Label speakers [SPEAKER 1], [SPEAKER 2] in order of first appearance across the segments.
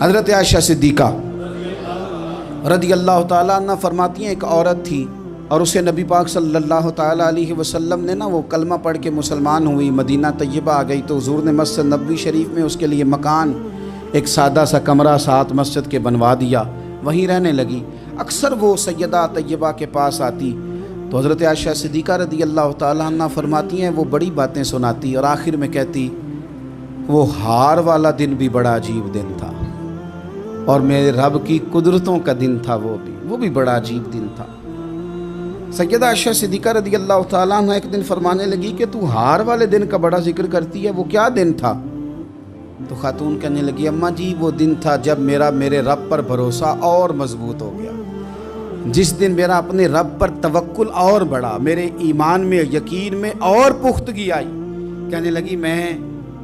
[SPEAKER 1] حضرت عائشہ صدیقہ رضی اللہ تعالیٰ عنہ فرماتی ہیں ایک عورت تھی اور اسے نبی پاک صلی اللہ تعالیٰ علیہ وسلم نے وہ کلمہ پڑھ کے مسلمان ہوئی، مدینہ طیبہ آ گئی تو حضور نے مسجد نبوی شریف میں اس کے لیے مکان، ایک سادہ سا کمرہ ساتھ مسجد کے بنوا دیا، وہیں رہنے لگی۔ اکثر وہ سیدہ طیبہ کے پاس آتی تو حضرت عائشہ صدیقہ رضی اللہ تعالیٰ عنہ فرماتی ہیں وہ بڑی باتیں سناتی اور آخر میں کہتی وہ ہار والا دن بھی بڑا عجیب دن تھا اور میرے رب کی قدرتوں کا دن تھا، وہ بھی بڑا عجیب دن تھا۔ سیدہ عائشہ صدیقہ رضی اللہ تعالیٰ عنہ ایک دن فرمانے لگی کہ تو ہار والے دن کا بڑا ذکر کرتی ہے، وہ کیا دن تھا؟ تو خاتون کہنے لگی اماں جی وہ دن تھا جب میرے رب پر بھروسہ اور مضبوط ہو گیا، جس دن میرا اپنے رب پر توکل اور بڑھا، میرے ایمان میں یقین میں اور پختگی آئی۔ کہنے لگی میں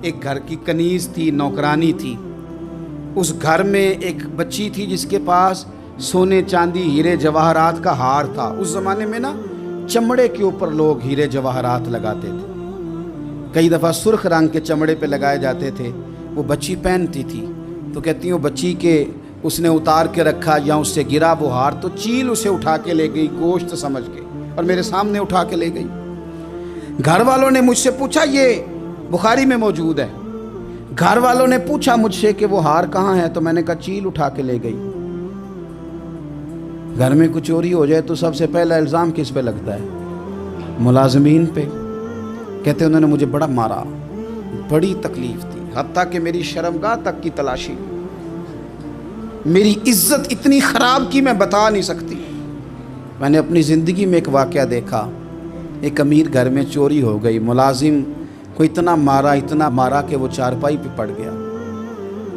[SPEAKER 1] ایک گھر کی کنیز تھی، نوکرانی تھی، اس گھر میں ایک بچی تھی جس کے پاس سونے چاندی ہیرے جواہرات کا ہار تھا۔ اس زمانے میں چمڑے کے اوپر لوگ ہیرے جواہرات لگاتے تھے، کئی دفعہ سرخ رنگ کے چمڑے پہ لگائے جاتے تھے، وہ بچی پہنتی تھی تو کہتی ہوں بچی کے اس نے اتار کے رکھا یا اس سے گرا وہ ہار تو چیل اسے اٹھا کے لے گئی گوشت سمجھ کے اور میرے سامنے اٹھا کے لے گئی۔ گھر والوں نے مجھ سے پوچھا، یہ بخاری میں موجود ہے، گھر والوں نے پوچھا مجھ سے کہ وہ ہار کہاں ہے تو میں نے کہا چیل اٹھا کے لے گئی۔ گھر میں کچھ چوری ہو جائے تو سب سے پہلا الزام کس پہ لگتا ہے؟ ملازمین پہ۔ کہتے انہوں نے مجھے بڑا مارا، بڑی تکلیف تھی، حتیٰ کہ میری شرمگاہ تک کی تلاشی، میری عزت اتنی خراب کی میں بتا نہیں سکتی۔ میں نے اپنی زندگی میں ایک واقعہ دیکھا، ایک امیر گھر میں چوری ہو گئی، ملازم کو اتنا مارا کہ وہ چارپائی پہ پڑ گیا،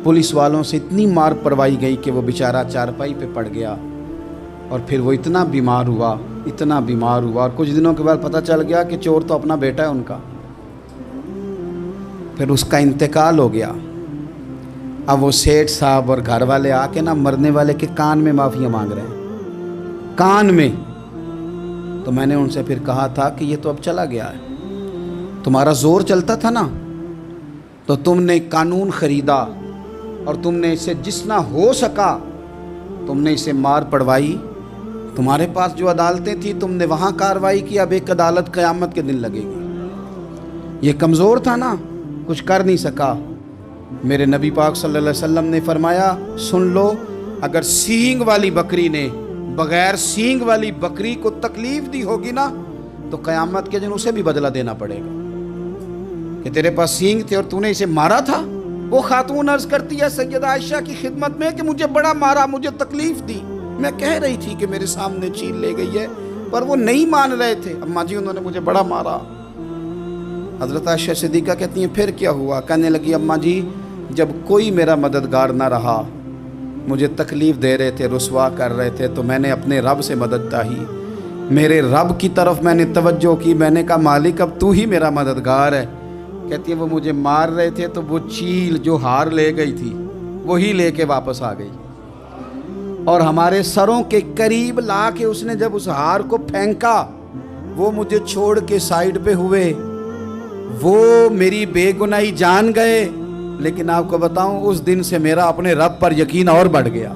[SPEAKER 1] پولیس والوں سے اتنی مار پروائی گئی کہ وہ بیچارہ چارپائی پہ پڑ گیا اور پھر وہ اتنا بیمار ہوا اور کچھ دنوں کے بعد پتہ چل گیا کہ چور تو اپنا بیٹا ہے ان کا، پھر اس کا انتقال ہو گیا۔ اب وہ سیٹھ صاحب اور گھر والے آ کے مرنے والے کے کان میں معافیاں مانگ رہے ہیں، کان میں۔ تو میں نے ان سے پھر کہا تھا کہ یہ تو اب چلا گیا ہے، تمہارا زور چلتا تھا تو تم نے قانون خریدا اور تم نے اسے جس نہ ہو سکا تم نے اسے مار پڑوائی، تمہارے پاس جو عدالتیں تھیں تم نے وہاں کارروائی کی، اب ایک عدالت قیامت کے دن لگے گی۔ یہ کمزور تھا کچھ کر نہیں سکا۔ میرے نبی پاک صلی اللہ علیہ وسلم نے فرمایا سن لو، اگر سینگ والی بکری نے بغیر سینگ والی بکری کو تکلیف دی ہوگی تو قیامت کے دن اسے بھی بدلہ دینا پڑے گا کہ تیرے پاس سینگ تھے اور تو نے اسے مارا تھا۔ وہ خاتون عرض کرتی ہے سیدہ عائشہ کی خدمت میں کہ مجھے بڑا مارا، مجھے تکلیف دی، میں کہہ رہی تھی کہ میرے سامنے چیل لے گئی ہے پر وہ نہیں مان رہے تھے، اماں جی انہوں نے مجھے بڑا مارا۔ حضرت عائشہ صدیقہ کہتی ہیں پھر کیا ہوا؟ کہنے لگی اماں جی جب کوئی میرا مددگار نہ رہا، مجھے تکلیف دے رہے تھے، رسوا کر رہے تھے تو میں نے اپنے رب سے مدد چاہی، میرے رب کی طرف میں نے توجہ کی، میں نے کہا مالک اب تو ہی میرا مددگار ہے۔ کہتی ہے وہ مجھے مار رہے تھے تو وہ چیل جو ہار لے گئی تھی وہی لے کے واپس آ گئی اور ہمارے سروں کے قریب لا کے اس نے جب اس ہار کو پھینکا وہ مجھے چھوڑ کے سائیڈ پہ ہوئے، وہ میری بے گناہی جان گئے، لیکن آپ کو بتاؤں اس دن سے میرا اپنے رب پر یقین اور بڑھ گیا۔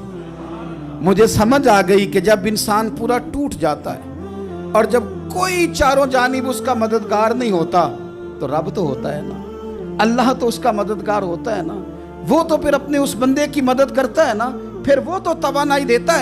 [SPEAKER 1] مجھے سمجھ آ گئی کہ جب انسان پورا ٹوٹ جاتا ہے اور جب کوئی چاروں جانب اس کا مددگار نہیں ہوتا تو رب تو ہوتا ہے اللہ تو اس کا مددگار ہوتا ہے وہ تو پھر اپنے اس بندے کی مدد کرتا ہے پھر وہ تو توانائی دیتا ہے۔